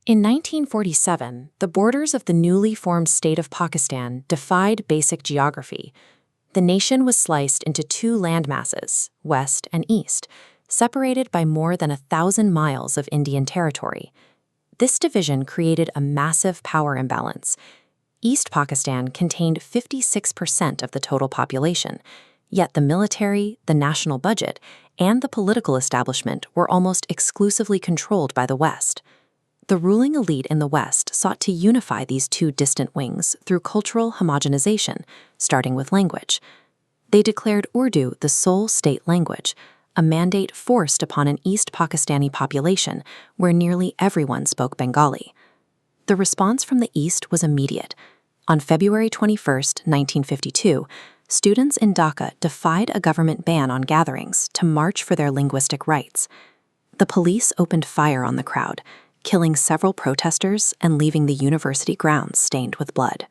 In 1947, the borders of the newly formed state of Pakistan defied basic geography. The nation was sliced into two landmasses, west and east, separated by more than 1,000 miles of Indian territory. This division created a massive power imbalance. East Pakistan contained 56% of the total population, yet the military, the national budget, and the political establishment were almost exclusively controlled by the West. The ruling elite in the West sought to unify these two distant wings through cultural homogenization, starting with language. They declared Urdu the sole state language, a mandate forced upon an East Pakistani population where nearly everyone spoke Bengali. The response from the East was immediate. On February 21, 1952, students in Dhaka defied a government ban on gatherings to march for their linguistic rights. The police opened fire on the crowd, killing several protesters and leaving the university grounds stained with blood.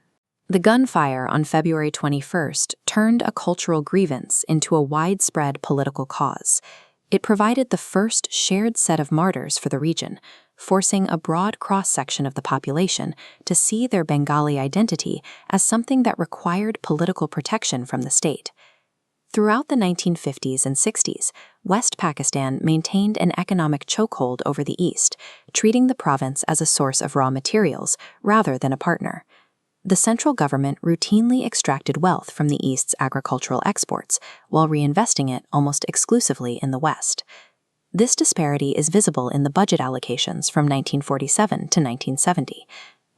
The gunfire on February 21st turned a cultural grievance into a widespread political cause. It provided the first shared set of martyrs for the region, forcing a broad cross-section of the population to see their Bengali identity as something that required political protection from the state. Throughout the 1950s and 60s, West Pakistan maintained an economic chokehold over the East, treating the province as a source of raw materials rather than a partner. The central government routinely extracted wealth from the East's agricultural exports, while reinvesting it almost exclusively in the West. This disparity is visible in the budget allocations from 1947 to 1970.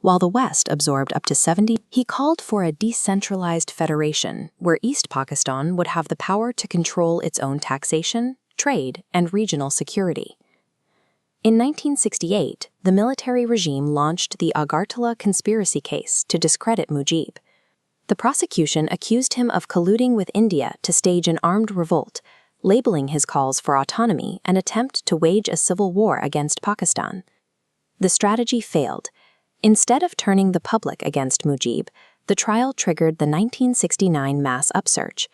While the West absorbed up to 70%, he called for a decentralized federation where East Pakistan would have the power to control its own taxation, trade, and regional security. In 1968, the military regime launched the Agartala conspiracy case to discredit Mujib. The prosecution accused him of colluding with India to stage an armed revolt, labeling his calls for autonomy an attempt to wage a civil war against Pakistan. The strategy failed. Instead of turning the public against Mujib, the trial triggered the 1969 mass upsurge.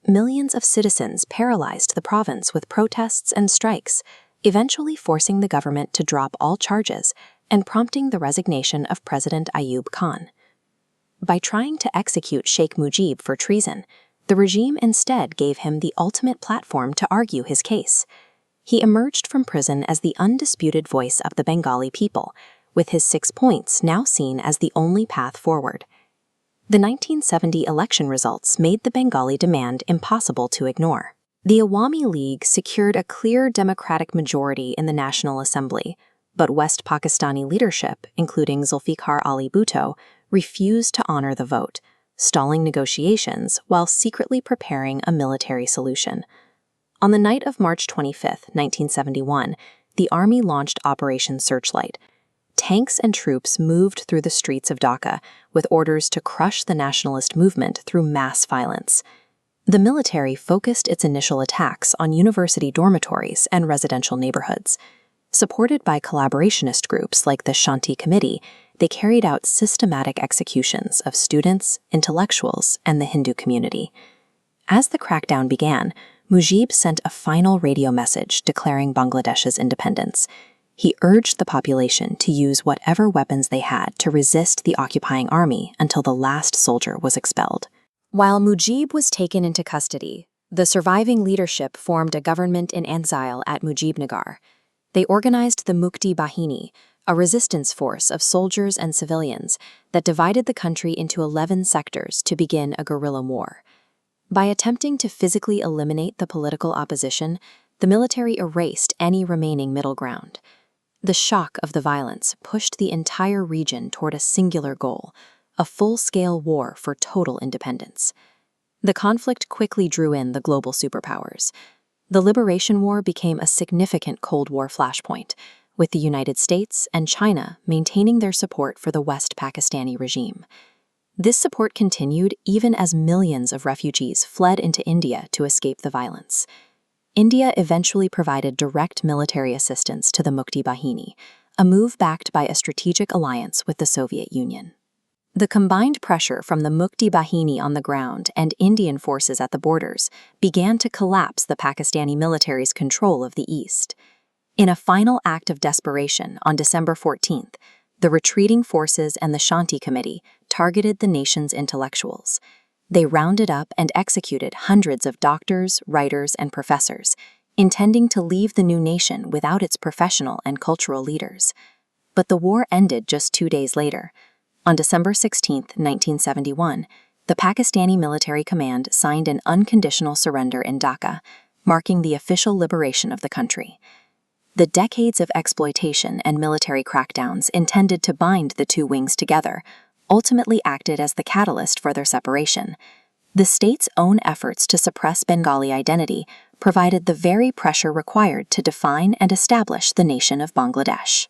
Millions of citizens paralyzed the province with protests and strikes, eventually forcing the government to drop all charges and prompting the resignation of President Ayub Khan. By trying to execute Sheikh Mujib for treason, the regime instead gave him the ultimate platform to argue his case. He emerged from prison as the undisputed voice of the Bengali people, with his 6 points now seen as the only path forward. The 1970 election results made the Bengali demand impossible to ignore. The Awami League secured a clear democratic majority in the National Assembly, but West Pakistani leadership, including Zulfikar Ali Bhutto, refused to honor the vote, stalling negotiations while secretly preparing a military solution. On the night of March 25, 1971, the army launched Operation Searchlight. Tanks and troops moved through the streets of Dhaka with orders to crush the nationalist movement through mass violence. The military focused its initial attacks on university dormitories and residential neighborhoods. Supported by collaborationist groups like the Shanti Committee, they carried out systematic executions of students, intellectuals, and the Hindu community. As the crackdown began, Mujib sent a final radio message declaring Bangladesh's independence. He urged the population to use whatever weapons they had to resist the occupying army until the last soldier was expelled. While Mujib was taken into custody, the surviving leadership formed a government in exile at Mujibnagar. They organized the Mukti Bahini, a resistance force of soldiers and civilians that divided the country into 11 sectors to begin a guerrilla war. By attempting to physically eliminate the political opposition, the military erased any remaining middle ground. The shock of the violence pushed the entire region toward a singular goal, a full-scale war for total independence. The conflict quickly drew in the global superpowers. The Liberation War became a significant Cold War flashpoint, with the United States and China maintaining their support for the West Pakistani regime. This support continued even as millions of refugees fled into India to escape the violence. India eventually provided direct military assistance to the Mukti Bahini, a move backed by a strategic alliance with the Soviet Union. The combined pressure from the Mukti Bahini on the ground and Indian forces at the borders began to collapse the Pakistani military's control of the East. In a final act of desperation on December 14th, the retreating forces and the Shanti Committee targeted the nation's intellectuals. They rounded up and executed hundreds of doctors, writers, and professors, intending to leave the new nation without its professional and cultural leaders. But the war ended just 2 days later. On December 16, 1971, the Pakistani military command signed an unconditional surrender in Dhaka, marking the official liberation of the country. The decades of exploitation and military crackdowns intended to bind the two wings together ultimately acted as the catalyst for their separation. The state's own efforts to suppress Bengali identity provided the very pressure required to define and establish the nation of Bangladesh.